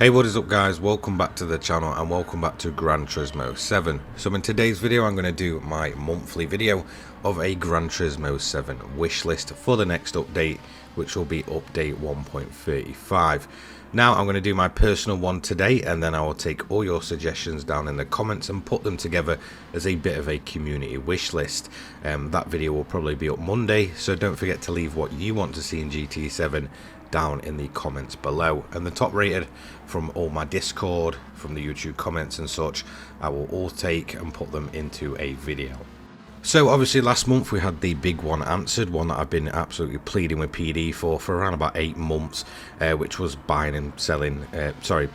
Hey, what is up guys, welcome back to the channel and welcome back to Gran Turismo 7. So in today's video I'm going to do my monthly video of a Gran Turismo 7 wish list for the next update, which will be update 1.35. Now I'm going to do my personal one today, and then I will take all your suggestions down in the comments and put them together as a bit of a community wish list. That video will probably be up Monday, so don't forget to leave what you want to see in GT7 down in the comments below, and the top rated from all my Discord, from the YouTube comments and such, I will all take and put them into a video. So obviously last month we had the big one answered, one that I've been absolutely pleading with PD for around about 8 months, which was buying and selling,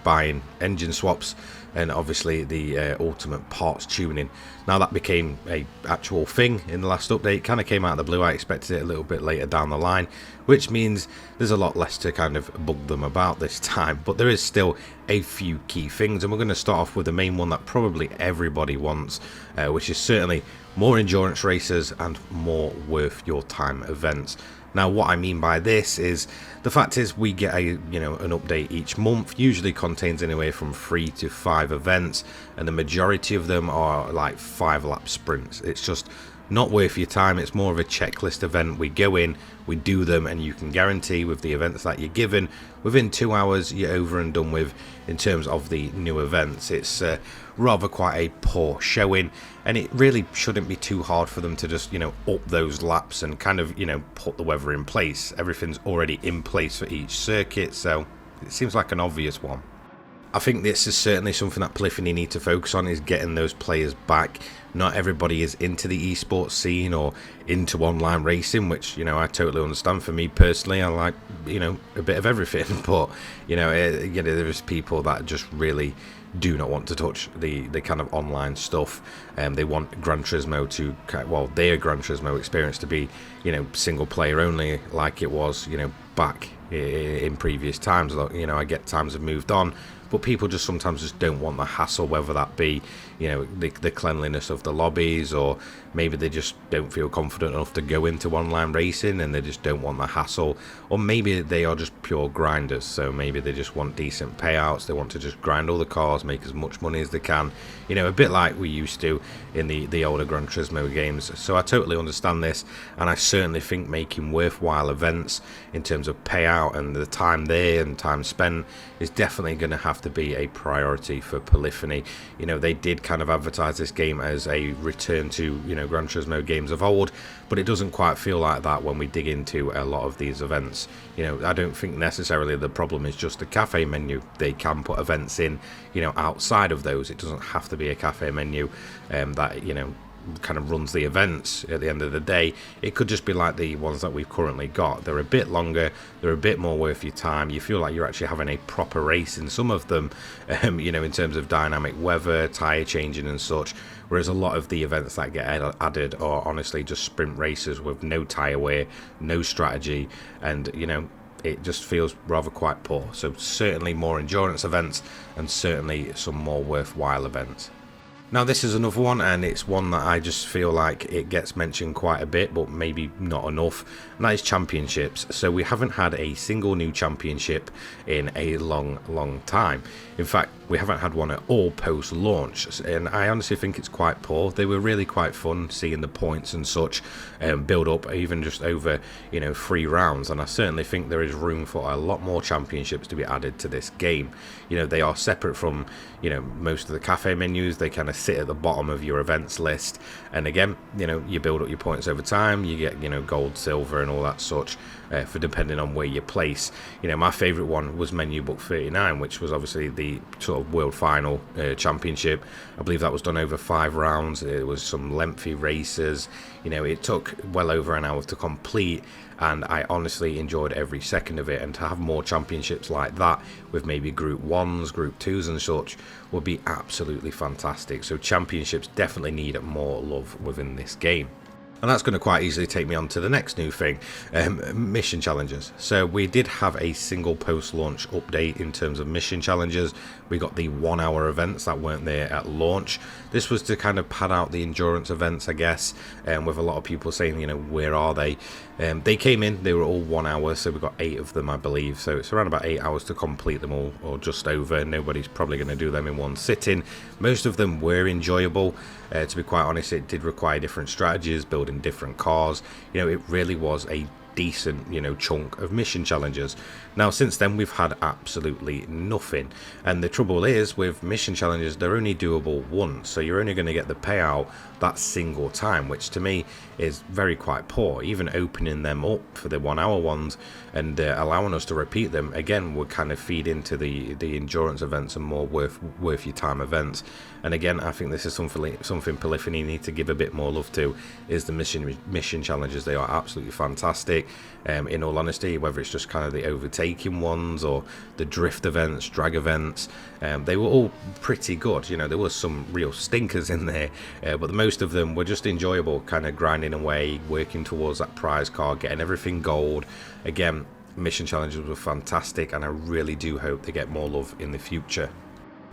buying engine swaps and obviously the ultimate parts tuning. Now that became a actual thing in the last update, kind of came out of the blue. I expected it a little bit later down the line, which means there's a lot less to kind of bug them about this time, but there is still a few key things, and we're going to start off with the main one that probably everybody wants, which is certainly more endurance races and more worth your time events. Now what I mean by this is, the fact is we get an update each month, usually contains anywhere from 3 to 5 events, and the majority of them are like 5-lap sprints. It's just not worth your time. It's more of a checklist event. We go in, we do them, and you can guarantee with the events that you're given, within 2 hours you're over and done with in terms of the new events. It's rather quite a poor showing, and it really shouldn't be too hard for them to just up those laps and kind of put the weather in place. Everything's already in place for each circuit, so it seems like an obvious one. I think this is certainly something that Polyphony need to focus on, is getting those players back. Not everybody is into the esports scene or into online racing, which I totally understand. For me personally, I like a bit of everything, but there's people that just really do not want to touch the kind of online stuff, and they want Gran Turismo to, well, their Gran Turismo experience to be single player only, like it was back in previous times. I get times have moved on, but people just sometimes just don't want the hassle, whether that be the cleanliness of the lobbies, or maybe they just don't feel confident enough to go into online racing and they just don't want the hassle, or maybe they are just pure grinders, so maybe they just want decent payouts. They want to just grind all the cars, make as much money as they can, a bit like we used to in the older Gran Turismo games. So I totally understand this, and I certainly think making worthwhile events in terms of payout and the time there and time spent is definitely going to have to be a priority for Polyphony. They did kind of advertise this game as a return to Gran Turismo games of old, but it doesn't quite feel like that when we dig into a lot of these events. I don't think necessarily the problem is just the cafe menu. They can put events in outside of those. It doesn't have to be a cafe menu that kind of runs the events. At the end of the day, it could just be like the ones that we've currently got. They're a bit longer, they're a bit more worth your time. You feel like you're actually having a proper race in some of them, in terms of dynamic weather, tire changing and such, whereas a lot of the events that get added are honestly just sprint races with no tire wear, no strategy, and it just feels rather quite poor. So certainly more endurance events, and certainly some more worthwhile events. Now this is another one, and it's one that I just feel like it gets mentioned quite a bit, but maybe not enough, and that is championships. So we haven't had a single new championship in a long time. In fact, we haven't had one at all post launch, and I honestly think it's quite poor. They were really quite fun, seeing the points and such build up even just over 3 rounds, and I certainly think there is room for a lot more championships to be added to this game. They are separate from most of the cafe menus. They kind of sit at the bottom of your events list, and again you build up your points over time. You get gold, silver and all that such for depending on where you place. My favorite one was menu book 39, which was obviously the sort of world final championship. I believe that was done over 5 rounds. It was some lengthy races. It took well over an hour to complete, and I honestly enjoyed every second of it. And to have more championships like that with maybe group 1s, group 2s and such would be absolutely fantastic. So championships definitely need more love within this game. And that's going to quite easily take me on to the next new thing, mission challenges. So we did have a single post-launch update in terms of mission challenges. We got the 1 hour events that weren't there at launch. This was to kind of pad out the endurance events, I guess, with a lot of people saying, you know, where are they? They came in, they were all 1 hour, so we got 8 of them, I believe. So it's around about 8 hours to complete them all, or just over. Nobody's probably going to do them in one sitting. Most of them were enjoyable. To be quite honest, it did require different strategies, building different cars. You know, it really was a decent, you know, chunk of mission challenges. Now since then we've had absolutely nothing, and the trouble is with mission challenges, they're only doable once, so you're only going to get the payout that single time, which to me is very quite poor. Even opening them up for the 1 hour ones and allowing us to repeat them again would kind of feed into the endurance events and more worth your time events. And again, I think this is something Polyphony need to give a bit more love to, is the mission challenges. They are absolutely fantastic. In all honesty, whether it's just kind of the overtaking ones or the drift events, drag events, they were all pretty good. You know, there was some real stinkers in there, but most of them were just enjoyable, kind of grinding away, working towards that prize car, getting everything gold. Again, mission challenges were fantastic, and I really do hope they get more love in the future.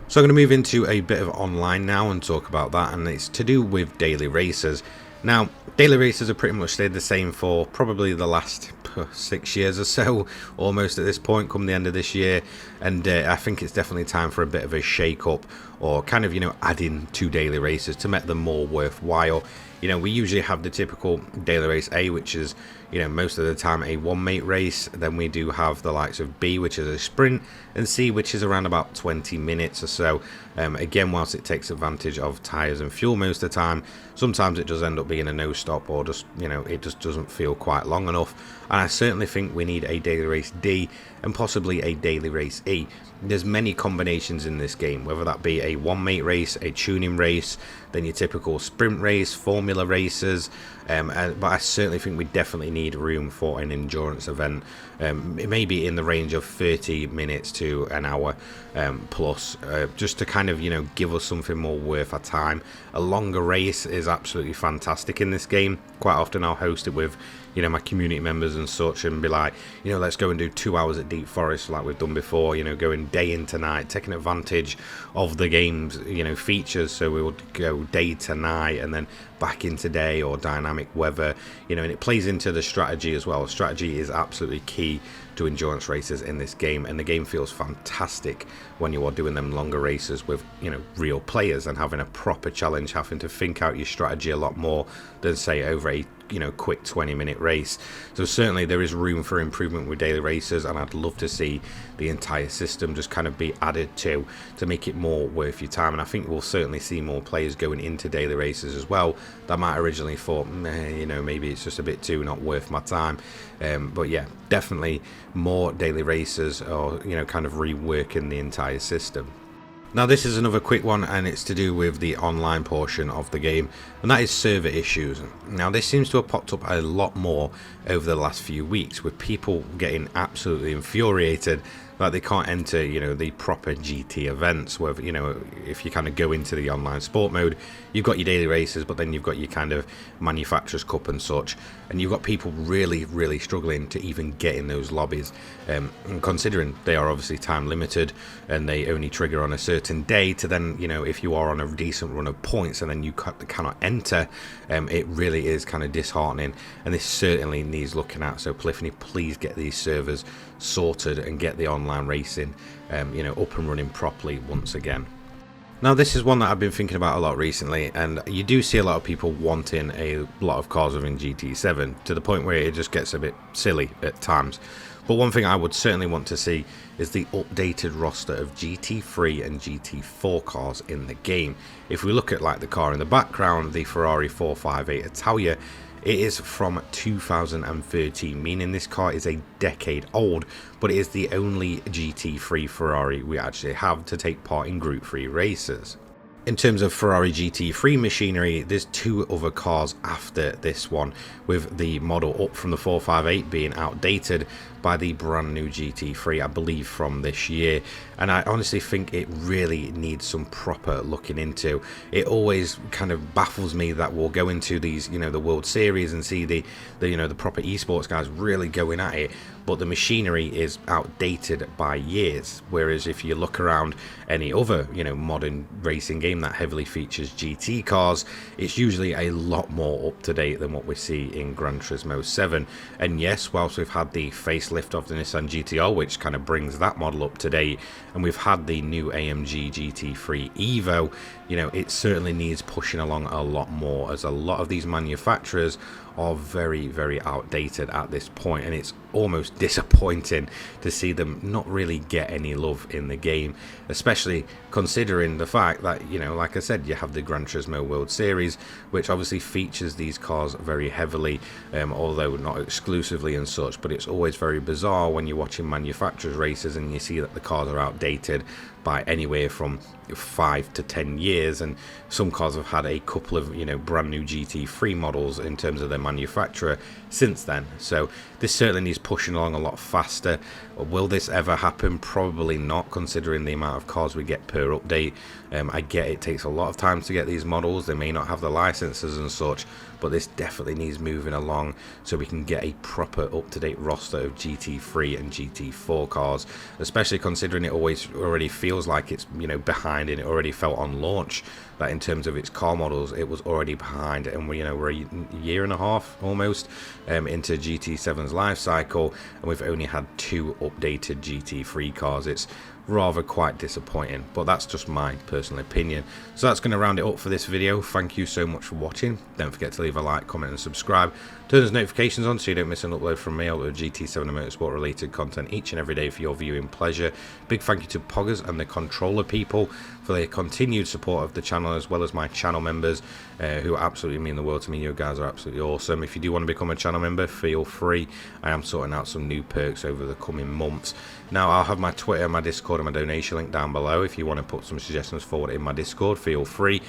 So I'm going to move into a bit of online now and talk about that, and it's to do with daily races. Now, daily races have pretty much stayed the same for probably the last 6 years or so, almost at this point, come the end of this year, and I think it's definitely time for a bit of a shake-up, or kind of, you know, adding to daily races to make them more worthwhile. You know, we usually have the typical daily race A, which is, you know, most of the time a one-mate race. Then we do have the likes of B, which is a sprint, and C, which is around about 20 minutes or so. Again, whilst it takes advantage of tyres and fuel most of the time, sometimes it does end up being a no-stop, or just, you know, it just doesn't feel quite long enough. And I certainly think we need a daily race D and possibly a daily race E. There's many combinations in this game, whether that be a one-mate race, a tuning race, then your typical sprint race, formula races, but I certainly think we definitely need room for an endurance event. It may be in the range of 30 minutes to an hour plus, just to kind of, you know, give us something more worth our time. A longer race is absolutely fantastic in this game. Quite often I'll host it with, you know, my community members and such, and be like, you know, let's go and do 2 hours at Deep Forest like we've done before, you know, going day into night, taking advantage of the game's, you know, features. So we would go day to night and then back into day, or dynamic weather, you know, and it plays into the strategy as well. Strategy is absolutely key to endurance races in this game, and the game feels fantastic when you are doing them longer races with, you know, real players, and having a proper challenge, having to think out your strategy a lot more than say over a, you know, quick 20-minute race. So certainly there is room for improvement with daily races, and I'd love to see the entire system just kind of be added to make it more worth your time. And I think we'll certainly see more players going into daily races as well that might originally thought, you know, maybe it's just a bit too not worth my time. But yeah, definitely more daily races, or, you know, kind of reworking the entire system. Now this is another quick one, and it's to do with the online portion of the game, and that is server issues. Now this seems to have popped up a lot more over the last few weeks, with people getting absolutely infuriated that they can't enter, you know, the proper GT events, where, you know, if you kind of go into the online sport mode, you've got your daily races, but then you've got your kind of manufacturers cup and such, and you've got people really struggling to even get in those lobbies, and considering they are obviously time limited and they only trigger on a certain day, to then, you know, if you are on a decent run of points and then you cannot enter, it really is kind of disheartening, and this certainly needs looking at. So Polyphony, please get these servers sorted and get the online racing, you know, up and running properly once again. Now this is one that I've been thinking about a lot recently, and you do see a lot of people wanting a lot of cars within GT7, to the point where it just gets a bit silly at times. But one thing I would certainly want to see is the updated roster of GT3 and GT4 cars in the game. If we look at like the car in the background, the Ferrari 458 Italia, it is from 2013, meaning this car is a decade old, but it is the only GT3 Ferrari we actually have to take part in Group 3 races. In terms of Ferrari GT3 machinery, there's 2 other cars after this one, with the model up from the 458 being outdated by the brand new GT3, I believe from this year. And I honestly think it really needs some proper looking into. It always kind of baffles me that we'll go into these, you know, the World Series and see the you know, the proper esports guys really going at it, but the machinery is outdated by years. Whereas if you look around any other, you know, modern racing game that heavily features GT cars, it's usually a lot more up to date than what we see in Gran Turismo 7. And yes, whilst we've had the facelift of the Nissan GTR, which kind of brings that model up to date, and we've had the new AMG GT3 Evo, you know, it certainly needs pushing along a lot more, as a lot of these manufacturers are very, very outdated at this point, and it's almost disappointing to see them not really get any love in the game, especially considering the fact that, you know, like I said, you have the Gran Turismo World Series, which obviously features these cars very heavily, although not exclusively and such. But it's always very bizarre when you're watching manufacturers races and you see that the cars are outdated by anywhere from 5 to 10 years, and some cars have had a couple of, you know, brand new GT3 models in terms of their manufacturer since then. So this certainly needs pushing along a lot faster. Will this ever happen? Probably not, considering the amount of cars we get per update. I get it takes a lot of time to get these models, they may not have the licenses and such, but this definitely needs moving along so we can get a proper up-to-date roster of GT3 and GT4 cars, especially considering it already feels like it's, you know, behind, and it already felt on launch that in terms of its car models it was already behind, and we, you know, we're a year and a half almost into GT7's life cycle, and we've only had 2 updated GT3 cars. It's rather quite disappointing, but that's just my personal opinion. So that's going to round it up for this video. Thank you so much for watching. Don't forget to leave a like, comment and subscribe. Turn those notifications on so you don't miss an upload from me. I'll do GT7 and motorsport related content each and every day for your viewing pleasure. Big thank you to Poggers and the controller people for their continued support of the channel, as well as my channel members who absolutely mean the world to me. You guys are absolutely awesome. If you do want to become a channel member, feel free. I am sorting out some new perks over the coming months. Now, I'll have my Twitter, my Discord and my donation link down below. If you want to put some suggestions forward in my Discord, feel free.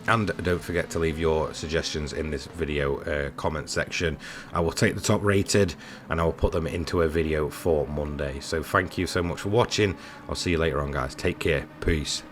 And don't forget to leave your suggestions in this video comment section. I will take the top rated and I will put them into a video for Monday. So thank you so much for watching. I'll see you later on, guys. Take care. Peace.